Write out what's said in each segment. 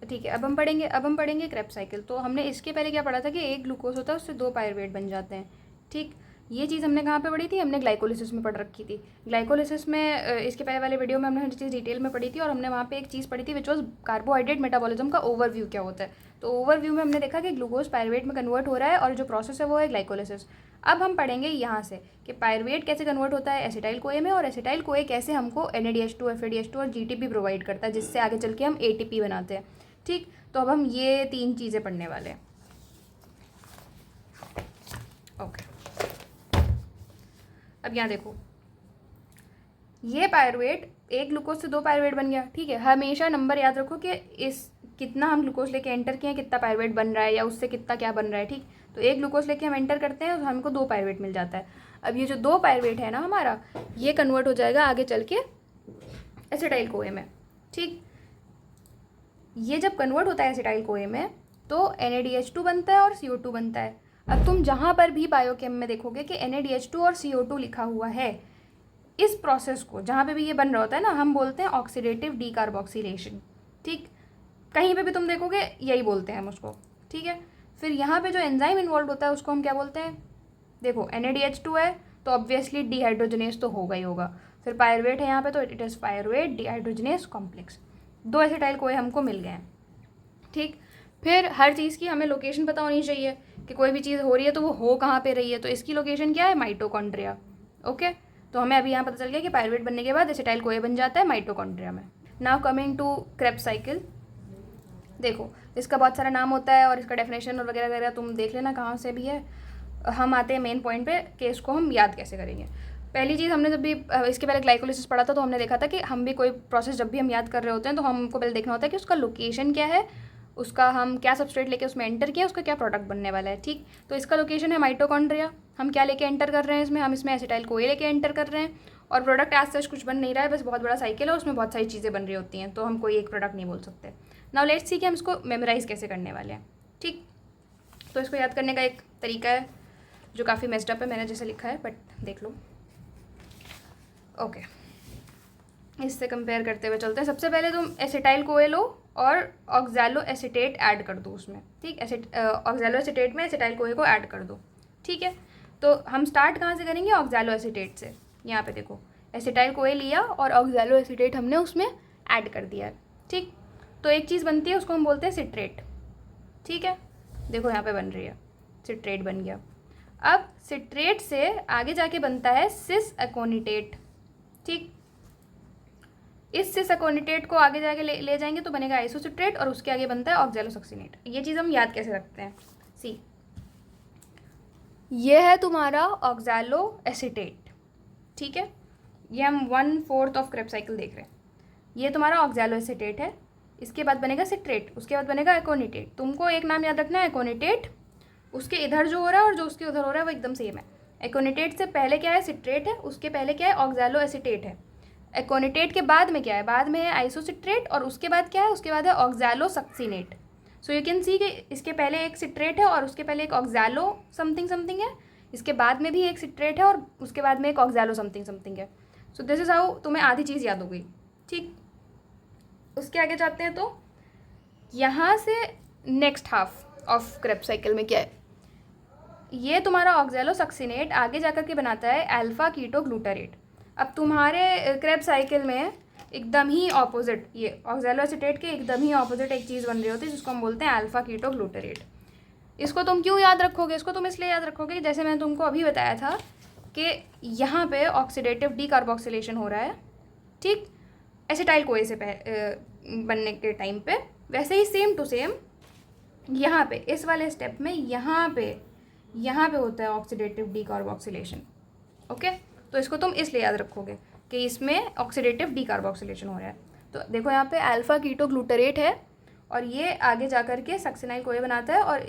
ठीक है, अब हम पढ़ेंगे क्रेब्स साइकिल। तो हमने इसके पहले क्या पढ़ा था कि एक ग्लूकोज होता है उससे 2 पायरुवेट बन जाते हैं। ठीक, ये चीज़ हमने कहाँ पे पढ़ी थी? हमने ग्लाइकोलिसिस में पढ़ रखी थी। ग्लाइकोलिसिस में इसके पहले वाले वीडियो में हमने हर चीज़ डिटेल में पढ़ी थी, और हमने वहाँ पे एक चीज़ पढ़ी थी विच वॉज कार्बोहाइड्रेट मेटाबॉलिज्म का ओवरव्यू क्या होता है। तो ओवरव्यू में हमने देखा कि ग्लूकोज पायरुवेट में कन्वर्ट हो रहा है, और जो प्रोसेस है वो है ग्लाइकोलिसिस। अब हम पढ़ेंगे यहाँ से कि पायरुवेट कैसे कन्वर्ट होता है एसिटाइल कोए में, और एसिटाइल कोए कैसे हमको NADH2, FADH2 और GTP प्रोवाइड करता है, जिससे आगे चल के हम ATP बनाते हैं। ठीक, तो अब हम ये 3 चीज़ें पढ़ने वाले हैं। ओके, अब यहाँ देखो, ये पायरुवेट एक ग्लूकोज से 2 पायरुवेट बन गया। ठीक है, हमेशा नंबर याद रखो कि इस कितना हम ग्लूकोज लेके एंटर किए हैं, कितना पायरुवेट बन रहा है, या उससे कितना क्या बन रहा है। ठीक, तो एक ग्लूकोज लेके हम एंटर करते हैं तो हमको 2 पायरुवेट मिल जाता है। अब ये जो 2 पायरुवेट है ना हमारा, ये कन्वर्ट हो जाएगा आगे चल के एसिटाइल कोए में। ठीक, ये जब कन्वर्ट होता है एसिटाइल कोए में तो NADH2 बनता है और CO2 बनता है। अब तुम जहाँ पर भी बायोकेम में देखोगे कि NADH2 और CO2 लिखा हुआ है, इस प्रोसेस को जहाँ पे भी ये बन रहा होता है ना, हम बोलते हैं ऑक्सीडेटिव डीकार्बोक्सिलेशन। ठीक, कहीं पे भी तुम देखोगे यही बोलते हैं हम उसको। ठीक है, फिर यहाँ पे जो एंजाइम इन्वॉल्व होता है उसको हम क्या बोलते हैं? देखो, NADH2 है तो ऑब्वियसली डिहाइड्रोजनेस तो होगा ही होगा। फिर पायरुवेट है यहाँ पे तो it is pyruvate dehydrogenase complex. 2 acetyl CoA हमको मिल गए हैं। ठीक, फिर हर चीज़ की हमें लोकेशन पता होनी चाहिए कि कोई भी चीज़ हो रही है तो वो हो कहाँ पे रही है। तो इसकी लोकेशन क्या है? माइटोकॉन्ड्रिया। ओके, तो हमें अभी यहाँ पता चल गया कि पायरुवेट बनने के बाद एसिटाइल कोए बन जाता है माइटोकॉन्ड्रिया में। Now coming to Krebs cycle. देखो, इसका बहुत सारा नाम होता है और इसका डेफिनेशन और वगैरह वगैरह तुम देख लेना कहाँ से भी है। हम आते हैं मेन पॉइंट पे कि इसको हम याद कैसे करेंगे। पहली चीज़, हमने जब भी इसके पहले ग्लाइकोलिसिस पढ़ा था तो हमने देखा था कि हम भी कोई प्रोसेस जब भी हम याद कर रहे होते हैं तो हमको पहले देखना होता है कि उसका लोकेशन क्या है, उसका हम क्या सबस्ट्रेट लेके उसमें एंटर किया, उसका क्या प्रोडक्ट बनने वाला है। ठीक, तो इसका लोकेशन है माइटोकॉन्ड्रिया। हम क्या लेके एंटर कर रहे हैं इसमें? हम इसमें एसिटाइल कोए लेके एंटर कर रहे हैं, और प्रोडक्ट एज सच कुछ बन नहीं रहा है, बस बहुत बड़ा साइकिल है, उसमें बहुत सारी चीज़ें बन रही होती हैं, तो हम कोई एक प्रोडक्ट नहीं बोल सकते। नाउ लेट्स सी कि हम इसको मेमोराइज़ कैसे करने वाले हैं। ठीक, तो इसको याद करने का एक तरीका है जो काफ़ी मेस्ड अप है, मैंने जैसे लिखा है, बट देख लो। ओके, इससे कंपेयर करते हुए चलते हैं। सबसे पहले तुम एसिटाइल कोए लो और ऑक्सैलो एसिटेट ऐड कर दो उसमें। ठीक, ऑक्सैलो एसिटेट में एसिटाइल कोए को ऐड कर दो। ठीक है, तो हम स्टार्ट कहाँ से करेंगे? ऑक्सैलो एसिटेट से। यहाँ पे देखो, एसिटाइल कोए लिया और ऑक्सैलो एसिटेट हमने उसमें ऐड कर दिया है। ठीक, तो एक चीज़ बनती है, उसको हम बोलते हैं सिट्रेट। ठीक है, देखो यहाँ पे बन रही है, सिट्रेट बन गया। अब सिट्रेट से आगे जाके बनता है सिस एकोनिटेट। ठीक, इस सिस एकोनिटेट को आगे जाके ले जाएंगे तो बनेगा आइसोसिट्रेट, और उसके आगे बनता है ऑक्सैलोसक्सिनेट। ये चीज़ हम याद कैसे रखते हैं? सी, ये है तुम्हारा ऑक्सैलो एसिटेट। ठीक है, ये हम 1/4 ऑफ क्रेब्स साइकिल देख रहे हैं। ये तुम्हारा ऑक्सैलो एसिटेट है, इसके बाद बनेगा सिट्रेट, उसके बाद बनेगा एकोनिटेट। तुमको एक नाम याद रखना है, एकोनिटेट। उसके इधर जो हो रहा है और जो उसके उधर हो रहा है वो एकदम सेम है। एकोनिटेट से पहले क्या है? सिट्रेट है, उसके पहले क्या है? ऑक्सैलो एसिटेट है। एकोनिटेट के बाद में क्या है? बाद में है आइसोसिट्रेट, और उसके बाद क्या है? उसके बाद है ऑक्सैलोसक्सिनेट। सो यू कैन सी कि इसके पहले एक सिट्रेट है और उसके पहले एक ऑक्सैलो समथिंग समथिंग है, इसके बाद में भी एक सिट्रेट है और उसके बाद में एक ऑक्सैलो समथिंग समथिंग है। सो दिस इज हाउ तुम्हें आधी चीज़ याद हो गई। ठीक, उसके आगे जाते हैं तो यहाँ से next half of Krebs cycle में क्या है? ये तुम्हारा ऑक्सैलोसक्सिनेट आगे जाकर के बनाता है अल्फा कीटो ग्लूटारेट। अब तुम्हारे क्रेब्स साइकिल में एकदम ही ऑपोजिट, ये ऑक्सैलो एसिटेट के एकदम ही ऑपोजिट एक चीज़ बन रही होती है जिसको हम बोलते हैं अल्फा कीटो ग्लूटारेट। इसको तुम क्यों याद रखोगे? इसको तुम इसलिए याद रखोगे जैसे मैंने तुमको अभी बताया था कि यहाँ पे ऑक्सीडेटिव डीकार्बोक्सिलेशन हो रहा है। ठीक, एसिटाइल कोए से बनने के टाइम पे, वैसे ही सेम टू सेम यहाँ पे इस वाले स्टेप में यहाँ पे होता है ऑक्सीडेटिव डीकार्बोक्सिलेशन। ओके, तो इसको तुम इसलिए याद रखोगे कि इसमें ऑक्सीडेटिव डीकार्बोक्सिलेशन हो रहा है। तो देखो यहाँ पे अल्फा कीटो ग्लूटारेट है और ये आगे जाकर के सक्सिनाइल कोए बनाता है, और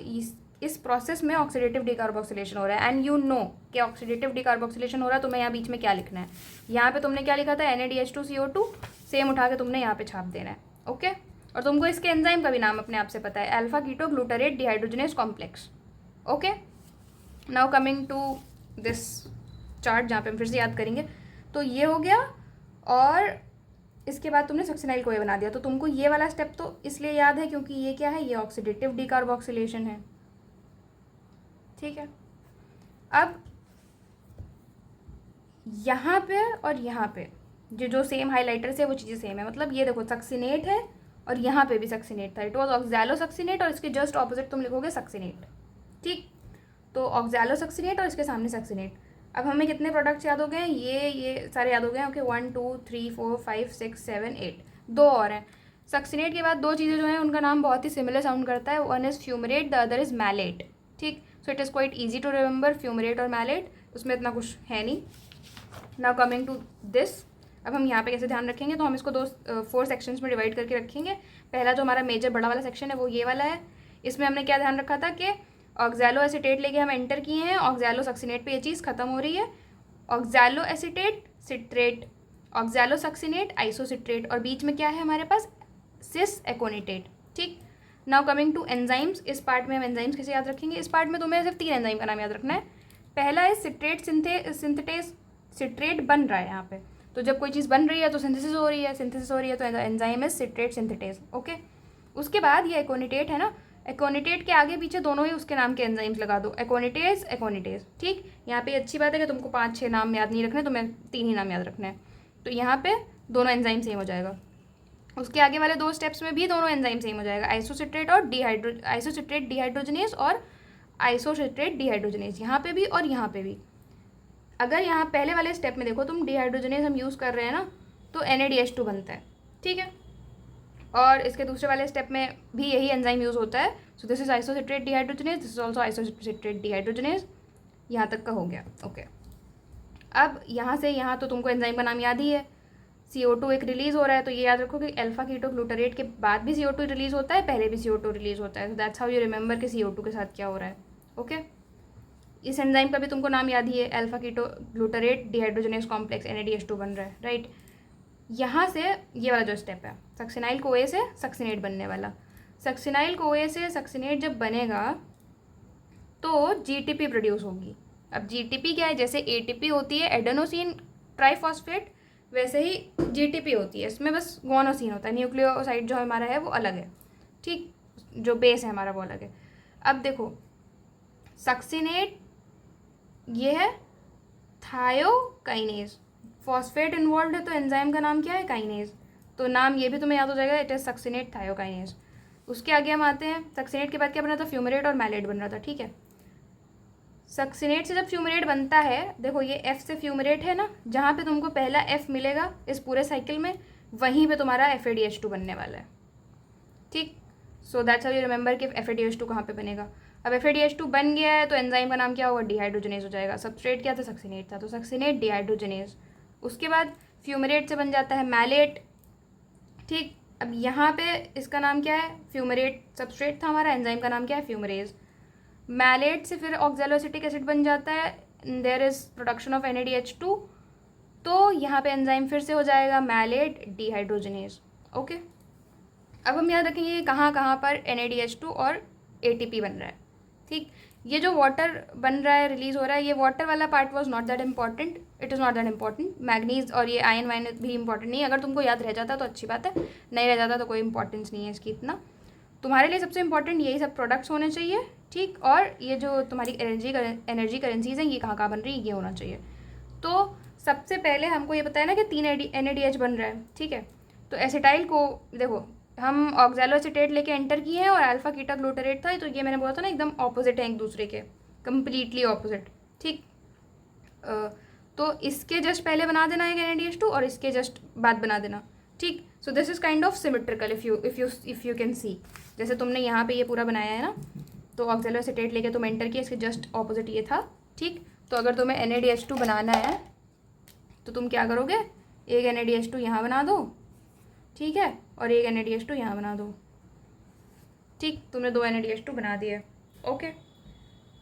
इस प्रोसेस में ऑक्सीडेटिव डीकार्बोक्सिलेशन हो रहा है। एंड यू नो कि ऑक्सीडेटिव डीकार्बोक्सिलेशन हो रहा है, तो मैं यहाँ बीच में क्या लिखना है? यहाँ पे तुमने क्या लिखा था? NADH2CO2, सेम उठा के तुमने यहाँ पे छाप देना है। ओके, और तुमको इसके एंजाइम का भी नाम अपने आप से पता है, alpha keto glutarate dehydrogenase complex. Okay, now coming to this chart जहाँ पे हम फिर से याद करेंगे, तो ये हो गया। और इसके बाद तुमने सक्सिनाइल को ए बना दिया। तो तुमको ये वाला स्टेप तो इसलिए याद है क्योंकि ये क्या है, ये ऑक्सीडेटिव डीकार्बोक्सिलेशन है, ठीक है। अब यहाँ पे और यहाँ पे जो सेम हाइलाइटर से वो चीज़ें सेम है, मतलब ये देखो सक्सिनेट है और यहाँ पे भी सक्सिनेट था, इट वॉज ऑक्सैलो सक्सिनेट, और इसके जस्ट ऑपोजिट तुम लिखोगे सक्सिनेट, ठीक। तो ऑक्सैलो सक्सिनेट और इसके सामने सक्सिनेट। अब हमें कितने प्रोडक्ट्स याद हो गए हैं, ये सारे याद हो गए हैं, ओके। 1 2 3 4 5 6 7 8, दो और हैं। सक्सिनेट के बाद दो चीज़ें जो हैं उनका नाम बहुत ही सिमिलर साउंड करता है, one is fumarate, the other is malate, ठीक। So it is quite easy to remember, fumarate और मैलेट, उसमें इतना कुछ है नहीं। नाउ कमिंग टू दिस, अब हम यहाँ पे कैसे ध्यान रखेंगे, तो हम इसको 4 सेक्शंस में डिवाइड करके रखेंगे। पहला जो हमारा मेजर बड़ा वाला सेक्शन है वो ये वाला है। इसमें हमने क्या ध्यान रखा था कि ऑक्सैलो एसीटेट लेके हम एंटर किए हैं, ऑक्सैलो सक्सिनेट पे ये चीज़ खत्म हो रही है, oxalo acetate citrate, oxalo succinate isocitrate, और बीच में क्या है हमारे पास, सिस एकोनिटेट, ठीक। नाउ कमिंग टू एंजाइम्स, इस पार्ट में हम एंजाइम्स कैसे याद रखेंगे, इस पार्ट में तुम्हें सिर्फ 3 एंजाइम का नाम याद रखना है। पहला है सिट्रेट सिंथेटेस, सिट्रेट बन रहा है यहाँ पे, तो जब कोई चीज़ बन रही है तो सिंथेसिस हो रही है, तो एंजाइम है सिट्रेट सिंथेटेस, ओके। उसके बाद ये एकोनिटेट है ना, एकोनिटेट के आगे पीछे दोनों ही उसके नाम के एंजाइम्स लगा दो, एकोनिटेस एकोनिटेस, ठीक। यहाँ पे अच्छी बात है कि तुमको 5-6 नाम याद नहीं रखने, तुम्हें 3 ही नाम याद रखना है, तो यहाँ पे दोनों एंजाइम सेम हो जाएगा। उसके आगे वाले 2 स्टेप्स में भी दोनों एंजाइम सेम हो जाएगा, आइसोसिट्रेट और आइसोसिट्रेट डिहाइड्रोजनेस और आइसोसिट्रेट डिहाइड्रोजनेस, यहाँ पे भी और यहाँ पे भी। अगर यहाँ पहले वाले स्टेप में देखो तुम, डिहाइड्रोजनेस हम यूज़ कर रहे हैं ना, तो NADH2 बनता है, ठीक है। और इसके दूसरे वाले स्टेप में भी यही एंजाइम यूज़ होता है, so this is isocitrate dehydrogenase, this is also isocitrate dehydrogenase. यहाँ तक का हो गया, ओके। अब यहाँ से यहाँ तो तुमको एंजाइम का नाम याद ही है, CO2 एक रिलीज़ हो रहा है, तो ये याद रखो कि अल्फा कीटोग्लूटारेट के बाद भी CO2 रिलीज़ होता है, पहले भी CO2 रिलीज़ होता है, तो दैट्स हाउ यू रिमेंबर कि CO2 के साथ क्या हो रहा है, ओके। इस एंजाइम का भी तुमको नाम याद ही है, alpha ketoglutarate dehydrogenase complex NADH2 बन रहा है, राइट। यहाँ से ये वाला जो स्टेप है, सक्सिनाइल कोए से सक्सिनेट बनने वाला, सक्सिनाइल कोए से सक्सिनेट जब बनेगा तो GTP प्रोड्यूस होगी। अब GTP क्या है, जैसे ATP होती है एडेनोसिन ट्राइफॉस्फेट, वैसे ही GTP होती है, इसमें बस गोनोसिन होता है, न्यूक्लियोसाइड जो हमारा है वो अलग है, ठीक, जो बेस है हमारा वो अलग है। अब देखो सक्सिनेट ये है थायोकाइनेज, फॉस्फेट इन्वॉल्व है, तो एंजाइम का नाम क्या है, काइनेज, तो नाम ये भी तुम्हें याद हो जाएगा, इट इज सक्सिनेट थायोकाइनेज। उसके आगे हम आते हैं, सक्सिनेट के बाद क्या बना था, फ्यूमरेट और मैलेट बन रहा था, ठीक है। सक्सिनेट से जब फ्यूमरेट बनता है, देखो ये F से फ्यूमरेट है ना, जहाँ पे तुमको पहला F मिलेगा इस पूरे साइकिल में, वहीं पे तुम्हारा FADH2 बनने वाला है, ठीक। So that's how you remember कि FADH2 कहाँ पे बनेगा। अब FADH2 बन गया है तो एंजाइम का नाम क्या होगा, डिहाइड्रोजनेज हो जाएगा। सबस्ट्रेट क्या था, सक्सिनेट था, तो सक्सिनेट डिहाइड्रोजनेज। उसके बाद फ्यूमरेट से बन जाता है मैलेट, ठीक। अब यहाँ पे इसका नाम क्या है, फ्यूमरेट सबस्ट्रेट था हमारा, एंजाइम का नाम क्या है, फ्यूमरेज। मैलेट से फिर ऑक्सैलोएसिटिक एसिड बन जाता है, there is production of NADH2, तो यहाँ पे एंजाइम फिर से हो जाएगा मैलेट डिहाइड्रोजनेज, ओके। अब हम याद रखेंगे कहाँ कहाँ पर NADH2 और ATP बन रहा है, ठीक। ये जो वाटर बन रहा है, रिलीज हो रहा है, ये वाटर वाला part was not that important, it is not that important. Manganese और ये आयन वाइन भी इंपॉर्टेंट नहीं है, अगर तुमको याद रह जाता तो अच्छी बात है, नहीं रह जाता तो कोई इंपॉर्टेंस नहीं है इसकी इतना। तुम्हारे लिए सबसे इंपॉर्टेंट यही सब प्रोडक्ट्स होने चाहिए, ठीक। और ये जो तुम्हारी एनर्जी करेंसीज हैं ये कहाँ कहाँ बन रही है, ये होना चाहिए। तो सबसे पहले हमको ये बताया ना कि 3 NADH बन रहा है, ठीक है। तो एसिटाइल को देखो, हम ऑक्सैलोएसिटेट लेके एंटर किए हैं और अल्फा कीटा ग्लूटारेट था, तो ये मैंने बोला था ना एकदम ऑपोजिट है एक दूसरे के, कम्प्लीटली ऑपोजिट, ठीक। तो इसके जस्ट पहले बना देना है NADH2 और इसके जस्ट बाद बना देना, ठीक। So this is kind of symmetrical if you can see, जैसे तुमने यहाँ पे ये पूरा बनाया है ना, तो ऑक्सैलोएसिटेट लेके तुम एंटर किए, इसके जस्ट ऑपोजिट ये था, ठीक। तो अगर तुम्हें NADH2 बनाना है तो तुम क्या करोगे, एक NADH2 यहाँ बना दो, ठीक है, और एक NADH2 यहाँ बना दो, ठीक। तुमने 2 NADH2 बना दिए, ओके।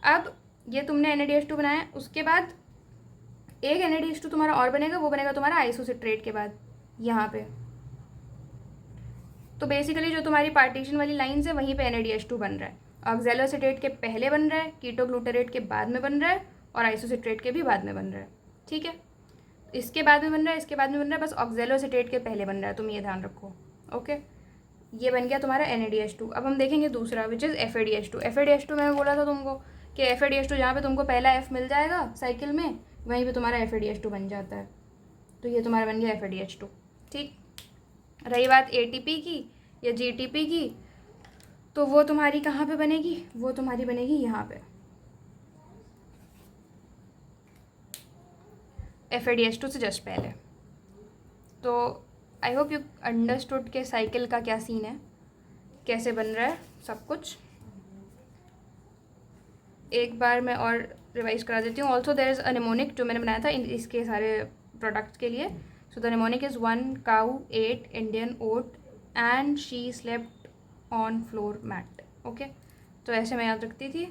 अब ये तुमने NADH2 बनाया, उसके बाद एक NADH2 तुम्हारा और बनेगा, वो बनेगा तुम्हारा आइसोसिट्रेट के बाद यहाँ पे। तो बेसिकली जो तुम्हारी पार्टीशन वाली लाइन्स है वहीं पे NADH2 बन रहा है, ऑक्सैलोएसिटेट के पहले बन रहा है, कीटोग्लूटारेट के बाद में बन रहा है, और आइसोसिट्रेट के भी बाद में बन रहा है, ठीक है। इसके बाद में बन रहा है, इसके बाद में बन रहा है, बस ऑक्जेलोएसीटेट के पहले बन रहा है, तुम ये ध्यान रखो। ओके, ये बन गया तुम्हारा NADH2। अब हम देखेंगे दूसरा विच इज़ FADH2। FADH2 मैंने बोला था तुमको कि FADH2 जहाँ पे तुमको पहला F मिल जाएगा साइकिल में, वहीं पे तुम्हारा FADH2 बन जाता है। तो ये तुम्हारा बन गया FADH2। ठीक, रही बात ATP की या GTP की, तो वो तुम्हारी कहाँ पे बनेगी, वो तुम्हारी बनेगी यहाँ पे FADH2 से जस्ट पहले। तो आई होप यू अंडरस्टूड के साइकिल का क्या सीन है, कैसे बन रहा है सब कुछ। एक बार मैं और रिवाइज करा देती हूँ। Also there is a mnemonic जो मैंने बनाया था इसके सारे प्रोडक्ट्स के लिए। So the mnemonic is 1 cow ate Indian oat and she slept on floor mat। Okay, तो ऐसे मैं याद रखती थी।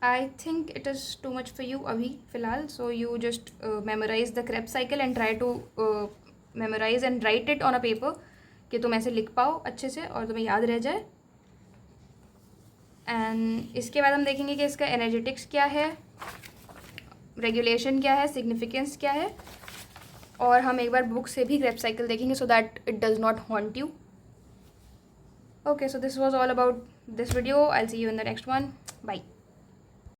I think it is too much for you अभी फ़िलहाल। So you just memorize the Krebs cycle and try to memorize and write it on a paper, कि तुम ऐसे लिख पाओ अच्छे से और तुम्हें याद रह जाए। एंड इसके बाद हम देखेंगे कि इसका एनर्जेटिक्स क्या है, रेगुलेशन क्या है, सिग्निफिकेंस क्या है, और हम एक बार बुक से भी क्रेब्स साइकिल देखेंगे so that it does not haunt you. Okay, so this was all about this video. I will see you in the next one. Bye.